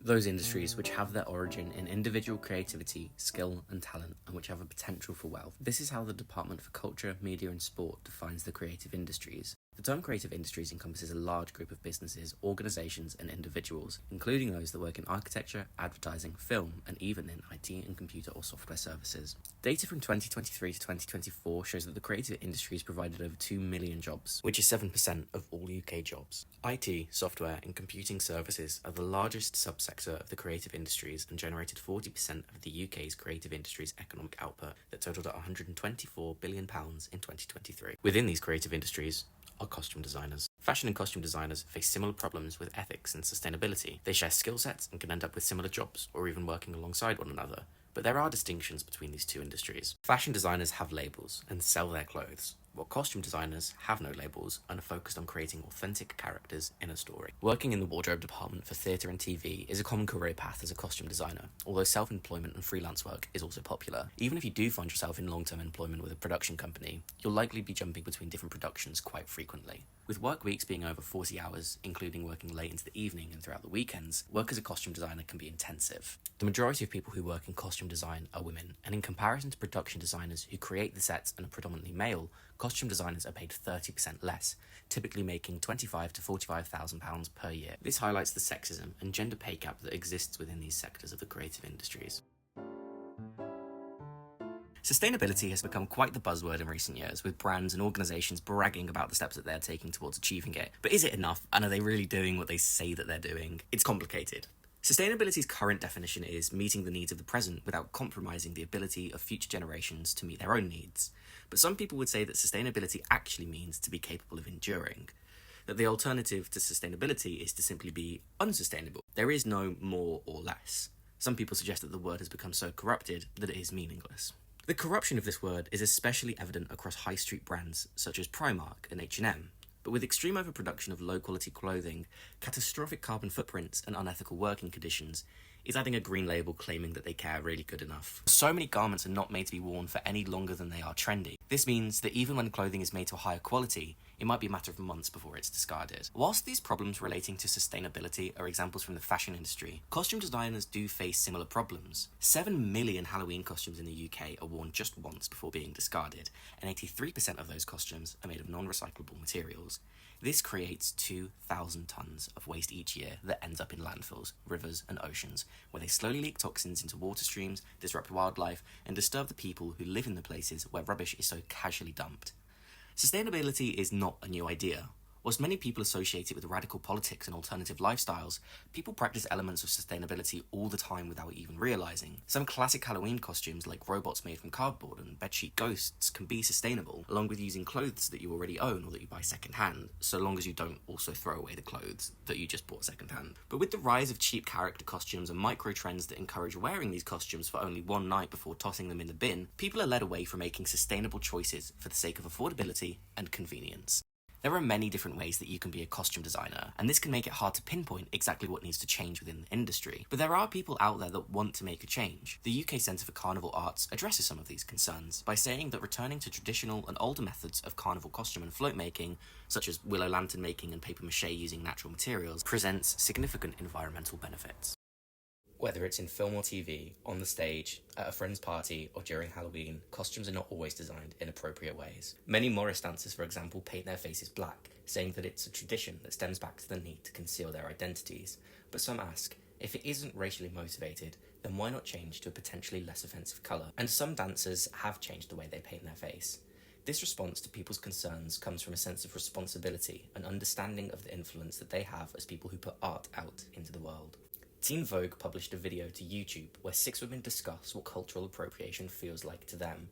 Those industries which have their origin in individual creativity, skill and talent, and which have a potential for wealth. This is how the Department for Culture, Media and Sport defines the creative industries. The term creative industries encompasses a large group of businesses, organisations and individuals, including those that work in architecture, advertising, film, and even in IT and computer or software services. Data from 2023 to 2024 shows that the creative industries provided over 2 million jobs, which is 7% of all UK jobs. IT, software and computing services are the largest subsector of the creative industries and generated 40% of the UK's creative industries economic output that totalled at £124 billion in 2023. Within these creative industries are costume designers. Fashion and costume designers face similar problems with ethics and sustainability. They share skill sets and can end up with similar jobs or even working alongside one another. But there are distinctions between these two industries. Fashion designers have labels and sell their clothes, while costume designers have no labels and are focused on creating authentic characters in a story. Working in the wardrobe department for theatre and TV is a common career path as a costume designer, although self-employment and freelance work is also popular. Even if you do find yourself in long-term employment with a production company, you'll likely be jumping between different productions quite frequently. With work weeks being over 40 hours, including working late into the evening and throughout the weekends, work as a costume designer can be intensive. The majority of people who work in costume design are women, and in comparison to production designers who create the sets and are predominantly male, costume designers are paid 30% less, typically making £25,000 to £45,000 per year. This highlights the sexism and gender pay gap that exists within these sectors of the creative industries. Sustainability has become quite the buzzword in recent years, with brands and organisations bragging about the steps that they're taking towards achieving it. But is it enough, and are they really doing what they say that they're doing? It's complicated. Sustainability's current definition is meeting the needs of the present without compromising the ability of future generations to meet their own needs. But some people would say that sustainability actually means to be capable of enduring, that the alternative to sustainability is to simply be unsustainable. There is no more or less. Some people suggest that the word has become so corrupted that it is meaningless. The corruption of this word is especially evident across high street brands such as Primark and H&M. But with extreme overproduction of low-quality clothing, catastrophic carbon footprints and unethical working conditions, is adding a green label claiming that they care really good enough. So many garments are not made to be worn for any longer than they are trendy. This means that even when clothing is made to a higher quality, it might be a matter of months before it's discarded. Whilst these problems relating to sustainability are examples from the fashion industry, costume designers do face similar problems. 7 million Halloween costumes in the UK are worn just once before being discarded, and 83% of those costumes are made of non-recyclable materials. This creates 2,000 tonnes of waste each year that ends up in landfills, rivers and oceans, where they slowly leak toxins into water streams, disrupt wildlife, and disturb the people who live in the places where rubbish is so casually dumped. Sustainability is not a new idea. Whilst many people associate it with radical politics and alternative lifestyles, people practice elements of sustainability all the time without even realising. Some classic Halloween costumes, like robots made from cardboard and bedsheet ghosts, can be sustainable, along with using clothes that you already own or that you buy second-hand, so long as you don't also throw away the clothes that you just bought second-hand. But with the rise of cheap character costumes and micro-trends that encourage wearing these costumes for only one night before tossing them in the bin, people are led away from making sustainable choices for the sake of affordability and convenience. There are many different ways that you can be a costume designer, and this can make it hard to pinpoint exactly what needs to change within the industry. But there are people out there that want to make a change. The UK Centre for Carnival Arts addresses some of these concerns by saying that returning to traditional and older methods of carnival costume and float making, such as willow lantern making and paper mache using natural materials, presents significant environmental benefits. Whether it's in film or TV, on the stage, at a friend's party, or during Halloween, costumes are not always designed in appropriate ways. Many Morris dancers, for example, paint their faces black, saying that it's a tradition that stems back to the need to conceal their identities. But some ask, if it isn't racially motivated, then why not change to a potentially less offensive colour? And some dancers have changed the way they paint their face. This response to people's concerns comes from a sense of responsibility and understanding of the influence that they have as people who put art out into the world. Teen Vogue published a video to YouTube where 6 women discuss what cultural appropriation feels like to them.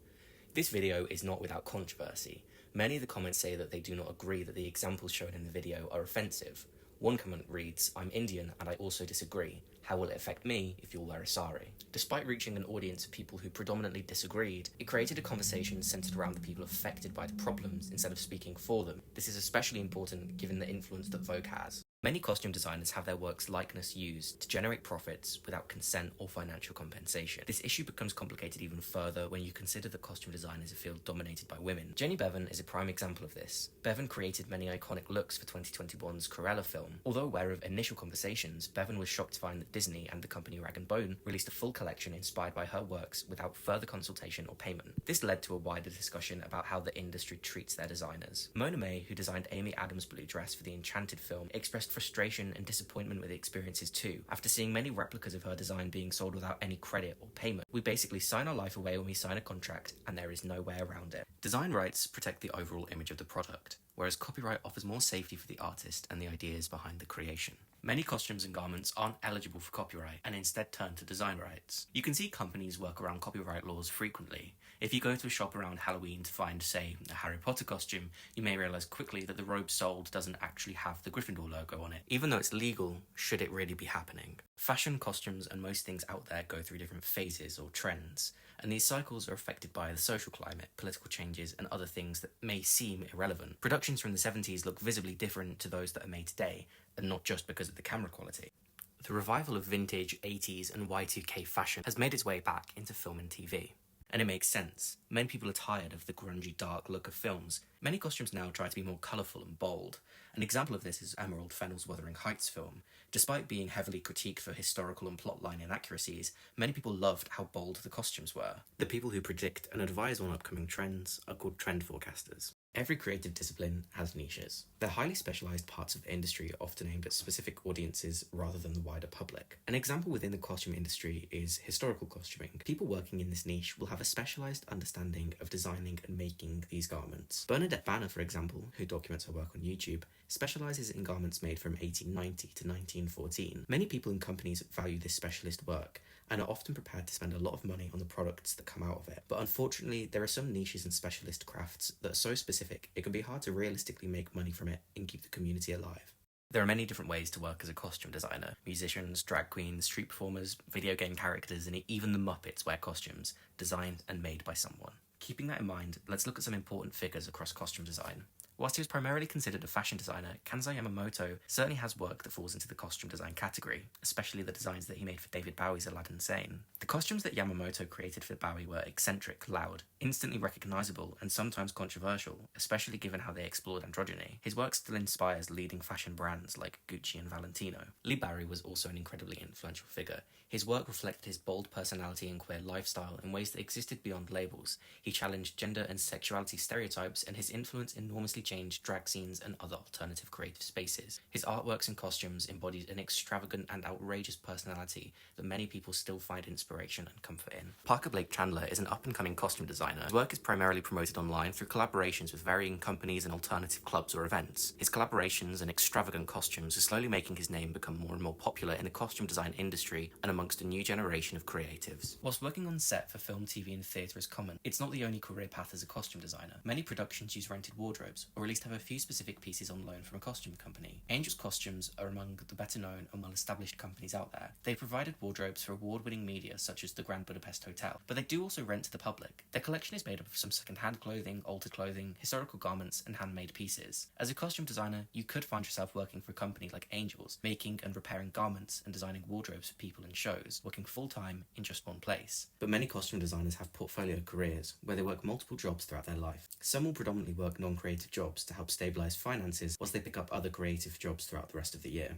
This video is not without controversy. Many of the comments say that they do not agree that the examples shown in the video are offensive. One comment reads, "I'm Indian and I also disagree. How will it affect me if you'll wear a sari?" Despite reaching an audience of people who predominantly disagreed, it created a conversation centered around the people affected by the problems instead of speaking for them. This is especially important given the influence that Vogue has. Many costume designers have their work's likeness used to generate profits without consent or financial compensation. This issue becomes complicated even further when you consider that costume design is a field dominated by women. Jenny Bevan is a prime example of this. Bevan created many iconic looks for 2021's Cruella film. Although aware of initial conversations, Bevan was shocked to find that Disney and the company Rag & Bone released a full collection inspired by her works without further consultation or payment. This led to a wider discussion about how the industry treats their designers. Mona May, who designed Amy Adams' blue dress for the Enchanted film, expressed frustration and disappointment with the experiences too, after seeing many replicas of her design being sold without any credit or payment. We basically sign our life away when we sign a contract, and there is no way around it. Design rights protect the overall image of the product, whereas copyright offers more safety for the artist and the ideas behind the creation. Many costumes and garments aren't eligible for copyright and instead turn to design rights. You can see companies work around copyright laws frequently. If you go to a shop around Halloween to find, say, a Harry Potter costume, you may realise quickly that the robe sold doesn't actually have the Gryffindor logo on it. Even though it's legal, should it really be happening? Fashion, costumes, and most things out there go through different phases or trends, and these cycles are affected by the social climate, political changes, and other things that may seem irrelevant. Productions from the 70s look visibly different to those that are made today, and not just because of the camera quality. The revival of vintage 80s and Y2K fashion has made its way back into film and TV. And it makes sense. Many people are tired of the grungy, dark look of films. Many costumes now try to be more colourful and bold. An example of this is Emerald Fennell's Wuthering Heights film. Despite being heavily critiqued for historical and plotline inaccuracies, many people loved how bold the costumes were. The people who predict and advise on upcoming trends are called trend forecasters. Every creative discipline has niches. They're highly specialised parts of the industry often aimed at specific audiences rather than the wider public. An example within the costume industry is historical costuming. People working in this niche will have a specialised understanding of designing and making these garments. Bernadette Banner, for example, who documents her work on YouTube, specialises in garments made from 1890 to 1914. Many people and companies value this specialist work and are often prepared to spend a lot of money on the products that come out of it. But unfortunately, there are some niches and specialist crafts that are so specific, it can be hard to realistically make money from it and keep the community alive. There are many different ways to work as a costume designer. Musicians, drag queens, street performers, video game characters, and even the Muppets wear costumes, designed and made by someone. Keeping that in mind, let's look at some important figures across costume design. Whilst he was primarily considered a fashion designer, Kansai Yamamoto certainly has work that falls into the costume design category, especially the designs that he made for David Bowie's Aladdin Sane. The costumes that Yamamoto created for Bowie were eccentric, loud, instantly recognisable, and sometimes controversial, especially given how they explored androgyny. His work still inspires leading fashion brands like Gucci and Valentino. Lee Barry was also an incredibly influential figure. His work reflected his bold personality and queer lifestyle in ways that existed beyond labels. He challenged gender and sexuality stereotypes, and his influence enormously changed drag scenes and other alternative creative spaces. His artworks and costumes embodied an extravagant and outrageous personality that many people still find inspiration and comfort in. Parker Blake Chandler is an up-and-coming costume designer. His work is primarily promoted online through collaborations with varying companies and alternative clubs or events. His collaborations and extravagant costumes are slowly making his name become more and more popular in the costume design industry and amongst a new generation of creatives. Whilst working on set for film, TV and theatre is common, it's not the only career path as a costume designer. Many productions use rented wardrobes, or at least have a few specific pieces on loan from a costume company. Angel's Costumes are among the better known and well-established companies out there. They provided wardrobes for award-winning media such as the Grand Budapest Hotel, but they do also rent to the public. Their collection is made up of some second-hand clothing, altered clothing, historical garments and handmade pieces. As a costume designer, you could find yourself working for a company like Angels, making and repairing garments and designing wardrobes for people in shows, working full-time in just one place. But many costume designers have portfolio careers, where they work multiple jobs throughout their life. Some will predominantly work non-creative jobs to help stabilise finances whilst they pick up other creative jobs throughout the rest of the year.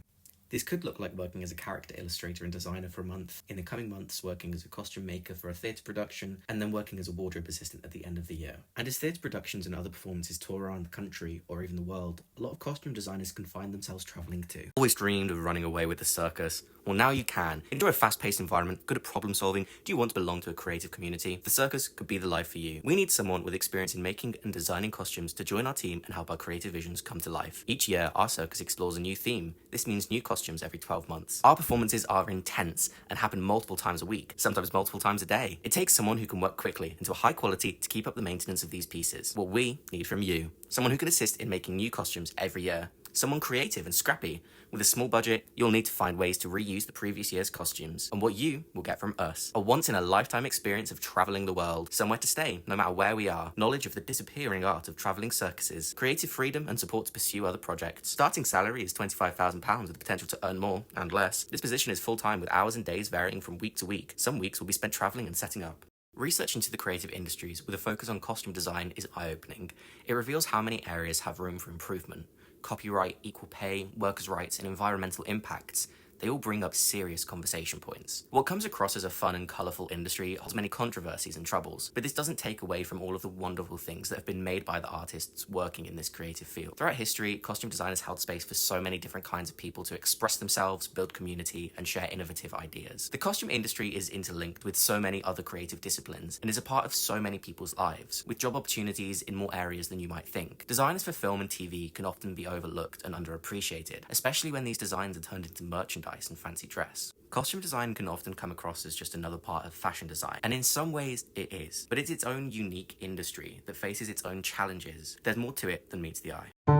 This could look like working as a character illustrator and designer for a month, in the coming months working as a costume maker for a theatre production, and then working as a wardrobe assistant at the end of the year. And as theatre productions and other performances tour around the country, or even the world, a lot of costume designers can find themselves travelling too. Always dreamed of running away with the circus? Well, now you can. Enjoy a fast-paced environment, good at problem solving. Do you want to belong to a creative community? The circus could be the life for you. We need someone with experience in making and designing costumes to join our team and help our creative visions come to life. Each year, our circus explores a new theme. This means new costumes every 12 months. Our performances are intense and happen multiple times a week, sometimes multiple times a day. It takes someone who can work quickly and to a high quality to keep up the maintenance of these pieces. What we need from you, someone who can assist in making new costumes every year. someone creative and scrappy. With a small budget, you'll need to find ways to reuse the previous year's costumes. And what you will get from us, a once-in-a-lifetime experience of traveling the world, somewhere to stay, no matter where we are, knowledge of the disappearing art of traveling circuses, creative freedom and support to pursue other projects. Starting salary is £25,000 with the potential to earn more and less. This position is full-time with hours and days varying from week to week. Some weeks will be spent traveling and setting up. Research into the creative industries with a focus on costume design is eye-opening. It reveals how many areas have room for improvement. Copyright, equal pay, workers' rights, and environmental impacts, they all bring up serious conversation points. What comes across as a fun and colourful industry holds many controversies and troubles, but this doesn't take away from all of the wonderful things that have been made by the artists working in this creative field. Throughout history, costume design has held space for so many different kinds of people to express themselves, build community, and share innovative ideas. The costume industry is interlinked with so many other creative disciplines and is a part of so many people's lives, with job opportunities in more areas than you might think. Designers for film and TV can often be overlooked and underappreciated, especially when these designs are turned into merchandise and fancy dress. Costume design can often come across as just another part of fashion design, and in some ways it is, but it's its own unique industry that faces its own challenges. There's more to it than meets the eye.